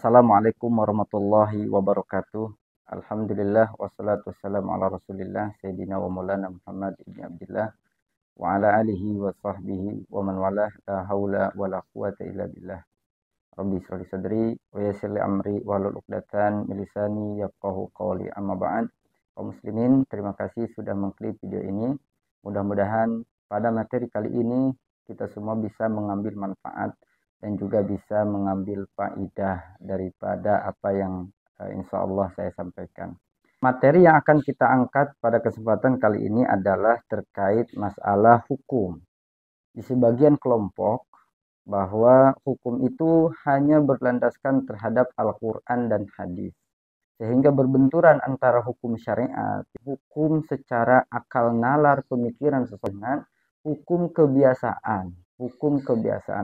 Assalamualaikum warahmatullahi wabarakatuh. Alhamdulillah wassalatu wassalamu ala Rasulillah Sayyidina wa Maulana Muhammad ibn Abdullah wa ala alihi wa sahbihi wa man walah la haula wa la quwata illa billah. Rabbi shrah li sadri wa yassir li amri wahlul 'uqdatam min lisani yafqahu qawli. Amma ba'd. Kaum muslimin, terima kasih sudah mengklik video ini. Mudah-mudahan pada materi kali ini kita semua bisa mengambil manfaat dan juga bisa mengambil faidah daripada apa yang insya Allah saya sampaikan. Materi yang akan kita angkat pada kesempatan kali ini adalah terkait masalah hukum. Di sebagian kelompok bahwa hukum itu hanya berlandaskan terhadap Al-Quran dan hadis, sehingga berbenturan antara hukum syariat, hukum secara akal nalar pemikiran sesuai dengan hukum kebiasaan.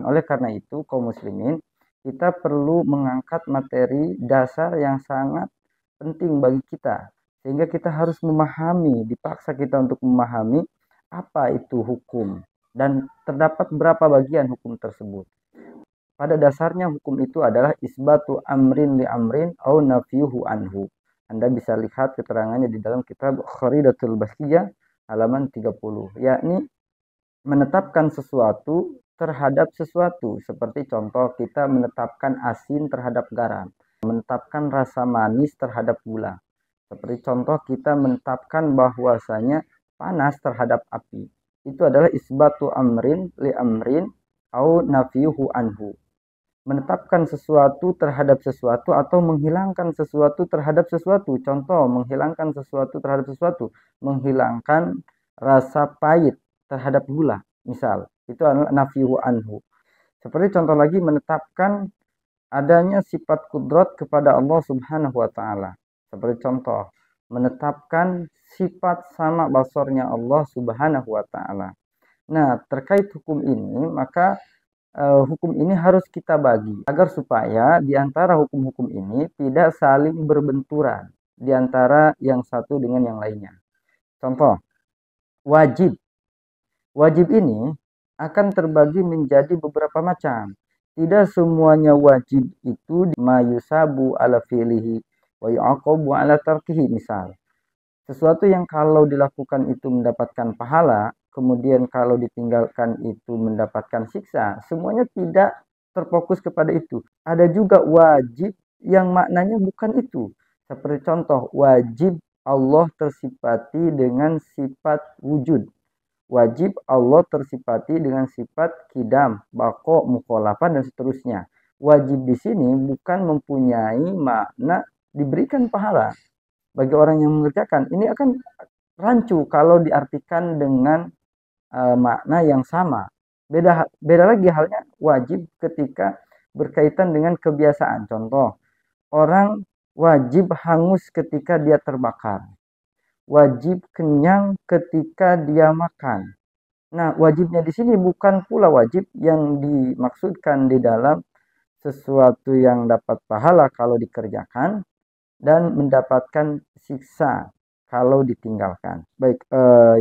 Oleh karena itu, kaum muslimin, kita perlu mengangkat materi dasar yang sangat penting bagi kita, sehingga kita harus memahami, dipaksa kita untuk memahami apa itu hukum dan terdapat berapa bagian hukum tersebut. Pada dasarnya hukum itu adalah isbatu amrin li amrin au nafyuhu anhu. Anda bisa lihat keterangannya di dalam kitab Kharidatul Bahiyah halaman 30, yakni menetapkan sesuatu terhadap sesuatu. Seperti contoh kita menetapkan asin terhadap garam, menetapkan rasa manis terhadap gula. Seperti contoh kita menetapkan bahwasanya panas terhadap api. Itu adalah isbatu amrin li amrin au nafyuhu anhu. Menetapkan sesuatu terhadap sesuatu atau menghilangkan sesuatu terhadap sesuatu. Contoh, menghilangkan sesuatu terhadap sesuatu, menghilangkan rasa pahit terhadap gula, misal. Itu adalah nafyuhu anhu. Seperti contoh lagi, menetapkan adanya sifat kudrat kepada Allah Subhanahu wa Ta'ala. Seperti contoh, menetapkan sifat sama basornya Allah Subhanahu wa Ta'ala. Nah, terkait hukum ini, maka hukum ini harus kita bagi agar supaya di antara hukum-hukum ini tidak saling berbenturan di antara yang satu dengan yang lainnya. Contoh, wajib. Wajib ini akan terbagi menjadi beberapa macam. Tidak semuanya wajib itu mayusabu ala fi'lihi wa yu'aqabu ala tarkihi, misal. Sesuatu yang kalau dilakukan itu mendapatkan pahala, kemudian kalau ditinggalkan itu mendapatkan siksa, semuanya tidak terfokus kepada itu. Ada juga wajib yang maknanya bukan itu. Seperti contoh, wajib Allah tersifati dengan sifat wujud. Wajib Allah tersifati dengan sifat kidam, bako, mukholafah, dan seterusnya. Wajib di sini bukan mempunyai makna diberikan pahala bagi orang yang mengerjakan. Ini akan rancu kalau diartikan dengan makna yang sama. Beda lagi halnya wajib ketika berkaitan dengan kebiasaan. Contoh, orang wajib hangus ketika dia terbakar. Wajib kenyang ketika dia makan. Nah, wajibnya di sini bukan pula wajib yang dimaksudkan di dalam sesuatu yang dapat pahala kalau dikerjakan dan mendapatkan siksa kalau ditinggalkan. Baik,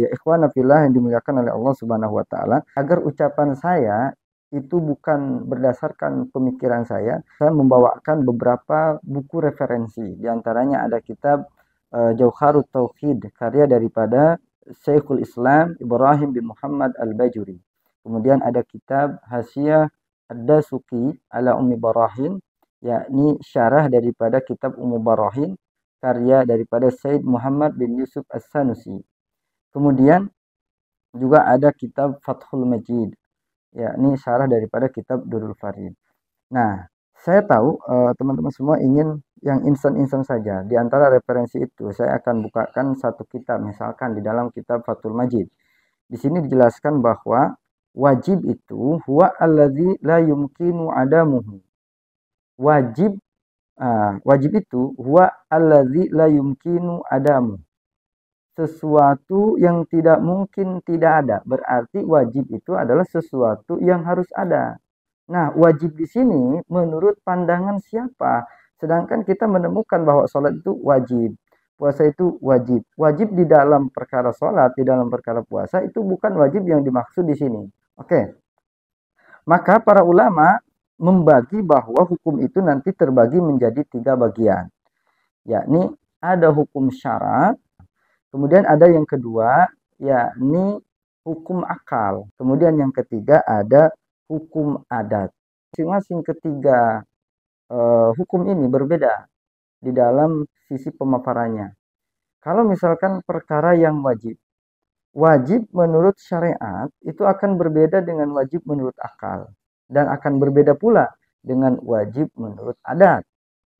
ya ikhwan fillah yang dimuliakan oleh Allah Subhanahu wa Ta'ala, agar ucapan saya itu bukan berdasarkan pemikiran saya membawakan beberapa buku referensi. Di antaranya ada kitab Jauharut Tauhid, karya daripada Syekhul Islam Ibrahim bin Muhammad Al-Bajuri. Kemudian ada kitab Hasyiah Ad-Dasuki ala Ummi Barahin, yakni syarah daripada kitab Ummu Barahin, karya daripada Said Muhammad bin Yusuf As-Sanusi. Kemudian juga ada kitab Fathul Majid, yakni syarah daripada kitab Durrul Farid. Nah, saya tahu teman-teman semua ingin yang instan-instan saja. Di antara referensi itu saya akan bukakan satu kitab, misalkan di dalam kitab Fathul Majid. Di sini dijelaskan bahwa wajib itu huwa alladzi la yumkinu adamuhu. Wajib itu huwa alladzi la yumkinu adamu. Sesuatu yang tidak mungkin tidak ada. Berarti wajib itu adalah sesuatu yang harus ada. Nah, wajib di sini menurut pandangan siapa? Sedangkan kita menemukan bahwa sholat itu wajib, puasa itu wajib. Wajib di dalam perkara sholat, di dalam perkara puasa itu bukan wajib yang dimaksud di sini. Oke. Maka para ulama membagi bahwa hukum itu nanti terbagi menjadi 3 bagian. Yakni ada hukum syara, kemudian ada yang kedua yakni hukum akal. Kemudian yang ketiga ada hukum adat. Masing-masing ketiga hukum ini berbeda di dalam sisi pemaparannya. Kalau misalkan perkara yang wajib, wajib menurut syariat itu akan berbeda dengan wajib menurut akal. Dan akan berbeda pula dengan wajib menurut adat.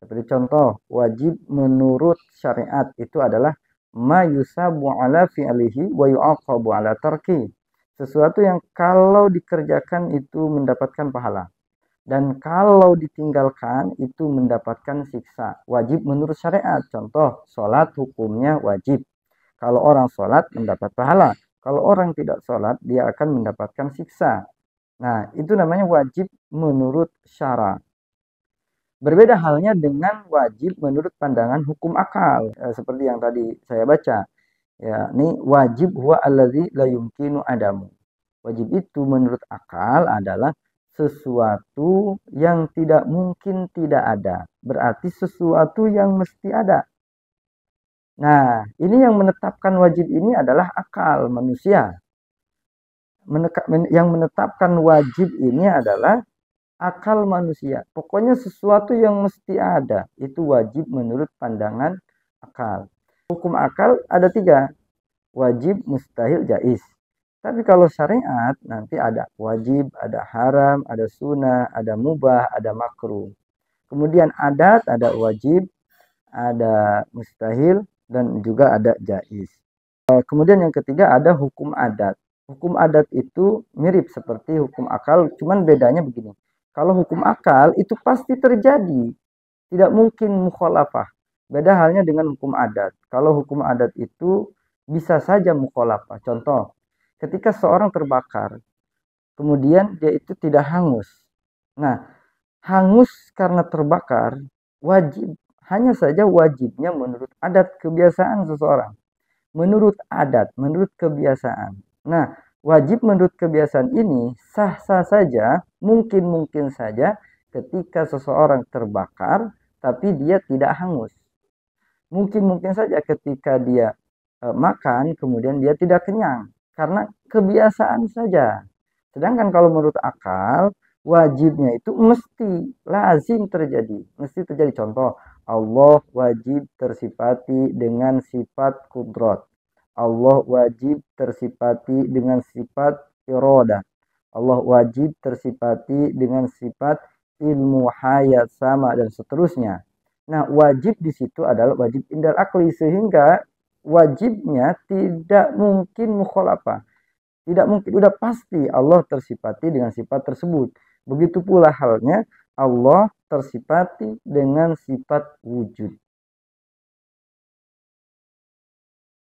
Seperti contoh, wajib menurut syariat itu adalah ma yusabu ala fi'lihi wa yu'aqabu ala tarki. Sesuatu yang kalau dikerjakan itu mendapatkan pahala. Dan kalau ditinggalkan itu mendapatkan siksa. Wajib menurut syariat. Contoh, sholat hukumnya wajib. Kalau orang sholat mendapat pahala. Kalau orang tidak sholat dia akan mendapatkan siksa. Nah, itu namanya wajib menurut syara. Berbeda halnya dengan wajib menurut pandangan hukum akal. Seperti yang tadi saya baca. Ya, ini wajib huwa allazi la yumkinu adamu. Wajib itu menurut akal adalah sesuatu yang tidak mungkin tidak ada. Berarti sesuatu yang mesti ada. Nah, ini yang menetapkan wajib ini adalah akal manusia. Yang menetapkan wajib ini adalah akal manusia. Pokoknya sesuatu yang mesti ada. Itu wajib menurut pandangan akal. Hukum akal ada 3. Wajib, mustahil, jaiz. Tapi kalau syariat nanti ada wajib, ada haram, ada sunnah, ada mubah, ada makruh. Kemudian adat ada wajib, ada mustahil, dan juga ada jaiz. Kemudian yang ketiga ada hukum adat. Hukum adat itu mirip seperti hukum akal, cuman bedanya begini. Kalau hukum akal itu pasti terjadi, tidak mungkin mukhalafah. Beda halnya dengan hukum adat. Kalau hukum adat itu bisa saja mukhalafah. Contoh, ketika seorang terbakar, kemudian dia itu tidak hangus. Nah, hangus karena terbakar, wajib. Hanya saja wajibnya menurut adat kebiasaan seseorang. Menurut adat, menurut kebiasaan. Nah, wajib menurut kebiasaan ini sah-sah saja, mungkin-mungkin saja ketika seseorang terbakar, tapi dia tidak hangus. Mungkin-mungkin saja ketika dia makan, kemudian dia tidak kenyang. Karena kebiasaan saja. Sedangkan kalau menurut akal, wajibnya itu mesti, lazim terjadi. Mesti terjadi. Contoh, Allah wajib tersifati dengan sifat kudrat. Allah wajib tersifati dengan sifat irodah. Allah wajib tersifati dengan sifat ilmu, hayat, sama, dan seterusnya. Nah, wajib di situ adalah wajib indal akli, sehingga wajibnya tidak mungkin mukhalafah. Tidak mungkin, udah pasti Allah tersifati dengan sifat tersebut. Begitu pula halnya Allah tersifati dengan sifat wujud.